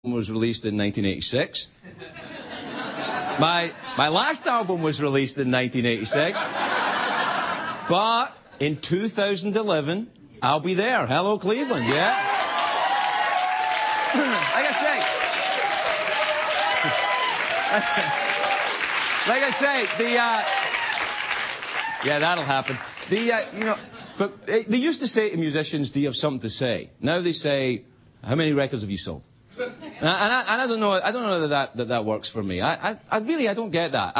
was released in 1986. My last album was released in 1986. But in 2011, I'll be there. Hello, Cleveland, yeah? Like I say, yeah, that'll happen. But they used to say to musicians, do you have something to say? Now they say, how many records have you sold? And I don't know that works for me. I really don't get that.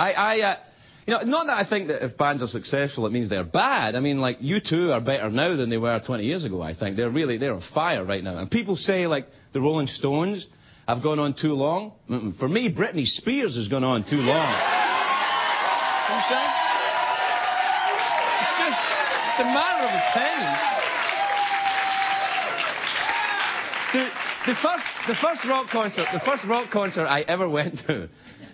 Not that I think that if bands are successful, it means they're bad. I mean, like, U2 are better now than they were 20 years ago, I think. They're on fire right now. And people say, like, the Rolling Stones have gone on too long. For me, Britney Spears has gone on too long. You know what I'm saying? It's a matter of opinion. The first rock concert I ever went to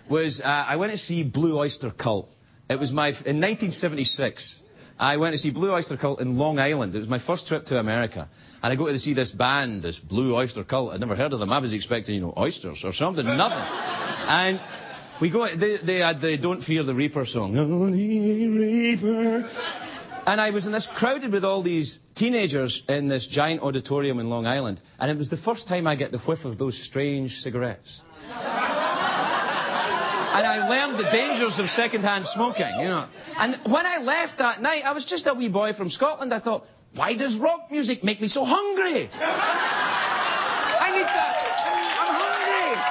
was I went to see Blue Oyster Cult. It was in 1976. I went to see Blue Oyster Cult in Long Island. It was my first trip to America. And I go to see this band, this Blue Oyster Cult. I'd never heard of them. I was expecting, oysters or something. Nothing. And we go, they had the Don't Fear the Reaper song. Only Reaper. And I was in this crowded with all these teenagers in this giant auditorium in Long Island. And it was the first time I get the whiff of those strange cigarettes. And I learned the dangers of second-hand smoking, And when I left that night, I was just a wee boy from Scotland. I thought, why does rock music make me so hungry? I need to... I'm hungry.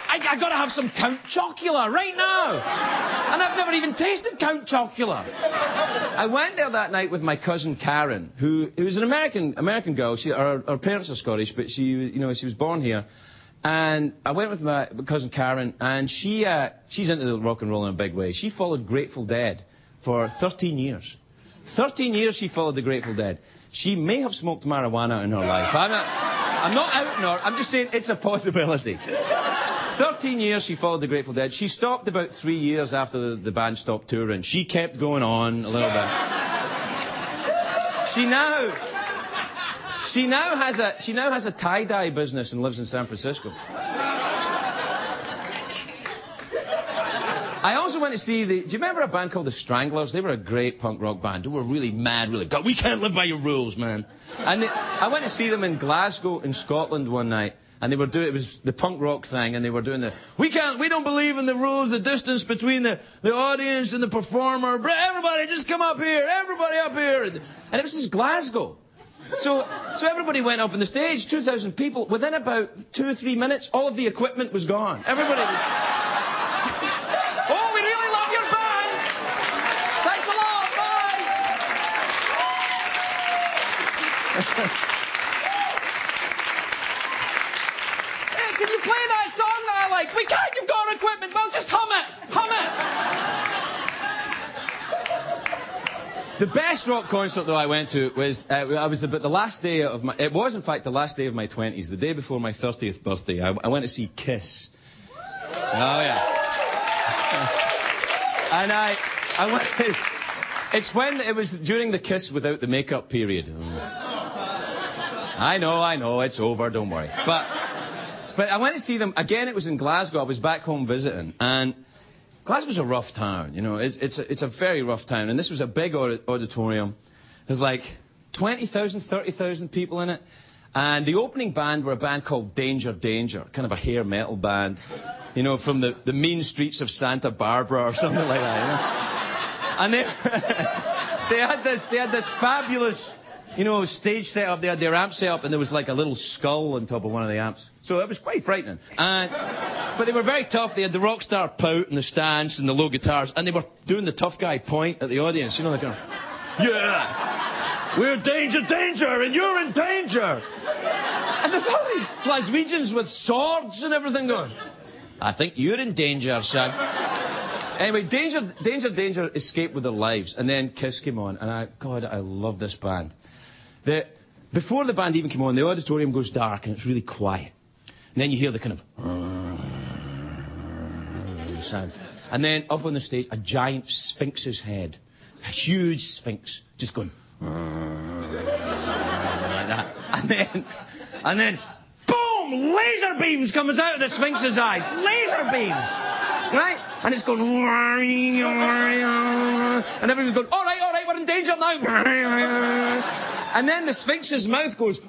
I gotta have some Count Chocula right now. And I've never even tasted Count Chocula. I went there that night with my cousin Karen, who was an American girl. Her parents are Scottish, but she was born here. And I went with my cousin Karen, and she's into the rock and roll in a big way. She followed Grateful Dead for 13 years. 13 years she followed the Grateful Dead. She may have smoked marijuana in her life. I'm not outing her. I'm just saying it's a possibility. 13 years she followed the Grateful Dead. She stopped about 3 years after the band stopped touring. She kept going on a little bit. She now has a tie-dye business and lives in San Francisco. I also went to see do you remember a band called the Stranglers? They were a great punk rock band. They were really mad, really, God, we can't live by your rules, man. And I went to see them in Glasgow in Scotland one night. And it was the punk rock thing, and they were doing we don't believe in the rules, the distance between the audience and the performer. Everybody just come up here, everybody up here. And it was just Glasgow. So everybody went up on the stage, 2,000 people. Within about 2 or 3 minutes, all of the equipment was gone. Everybody was... Oh, we really love your band. Thanks a lot, bye. Can you play that song that I like? We can't, you've got equipment. Well, just hum it. The best rock concert, though, I went to was, about the last day of my... It was, in fact, the last day of my 20s, the day before my 30th birthday. I went to see Kiss. Oh, yeah. And I went... It was during the Kiss without the makeup period. I know, it's over, don't worry. But I went to see them, again, it was in Glasgow. I was back home visiting, and Glasgow's a rough town, It's a very rough town, and this was a big auditorium. There's like 20,000, 30,000 people in it, and the opening band were a band called Danger Danger, kind of a hair metal band, from the mean streets of Santa Barbara or something like that, And they had this fabulous... stage set up. They had their amp set up, and there was like a little skull on top of one of the amps. So it was quite frightening. But they were very tough. They had the rock star pout and the stance and the low guitars, and they were doing the tough guy point at the audience. They're going, yeah, we're Danger Danger, and you're in danger. And there's all these Glaswegians with swords and everything going, I think you're in danger, son. Anyway, Danger Danger escaped with their lives, and then Kiss came on, and I love this band. Before the band even came on, the auditorium goes dark and it's really quiet. And then you hear the kind of sound. And then up on the stage, a giant sphinx's head, a huge sphinx, just going Like that. And then, boom! Laser beams comes out of the Sphinx's eyes. Laser beams! Right? And it's going... And everyone's going, all right, we're in danger now. And then the Sphinx's mouth goes...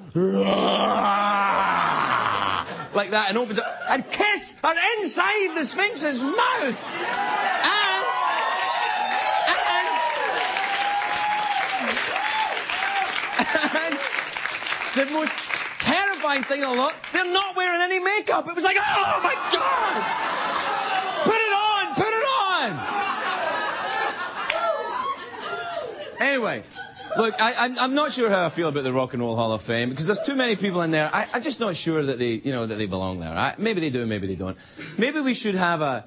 like that, and opens up. And Kiss are inside the Sphinx's mouth! And the most terrifying thing of all, they're not wearing any makeup. It was like, oh my God! Put it on! Anyway, look, I'm not sure how I feel about the Rock and Roll Hall of Fame, because there's too many people in there. I'm just not sure that they, that they belong there. Maybe they do, maybe they don't. Maybe we should have a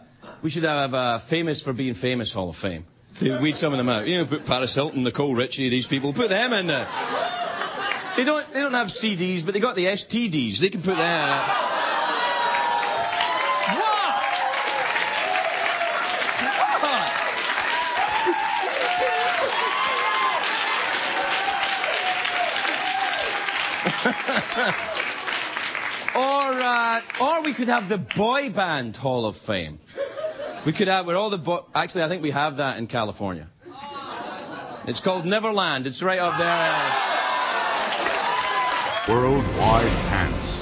famous for being famous Hall of Fame. To weed some of them out. Put Paris Hilton, Nicole Richie, these people. Put them in there. They don't have CDs, but they got the STDs. They can put them. Or we could have the Boy Band Hall of Fame. We could have, actually, I think we have that in California. It's called Neverland. It's right up there. Worldwide Pants.